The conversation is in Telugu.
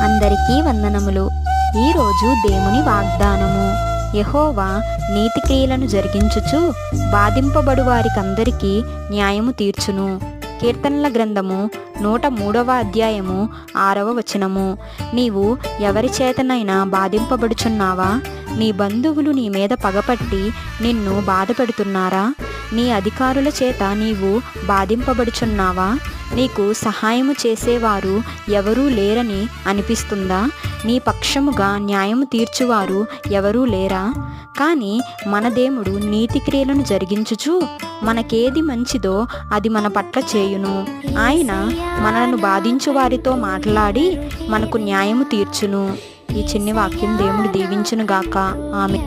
అందరికీ వందనములు. ఈరోజు దేవుని వాగ్దానము. యెహోవా నీతి క్రియలను జరిగించుచు బాధింపబడు వారికందరికీ న్యాయము తీర్చును. కీర్తనల గ్రంథము 103వ అధ్యాయము 6వ వచనము. నీవు ఎవరి చేతనైనా బాధింపబడుచున్నావా? నీ బంధువులు నీ మీద పగపట్టి నిన్ను బాధపెడుతున్నారా? నీ అధికారుల చేత నీవు బాధింపబడుచున్నావా? నీకు సహాయము చేసేవారు ఎవరూ లేరని అనిపిస్తుందా? నీ పక్షముగా న్యాయము తీర్చువారు ఎవరూ లేరా? కానీ మన దేవుడు నీతి క్రియలను జరిగించుచు మనకేది మంచిదో అది మన పట్ల చేయును. ఆయన మనలను బాధించు వారితో మాట్లాడి మనకు న్యాయము తీర్చును. ఈ చిన్ని వాక్యం దేవుడు దీవించునుగాక. ఆమె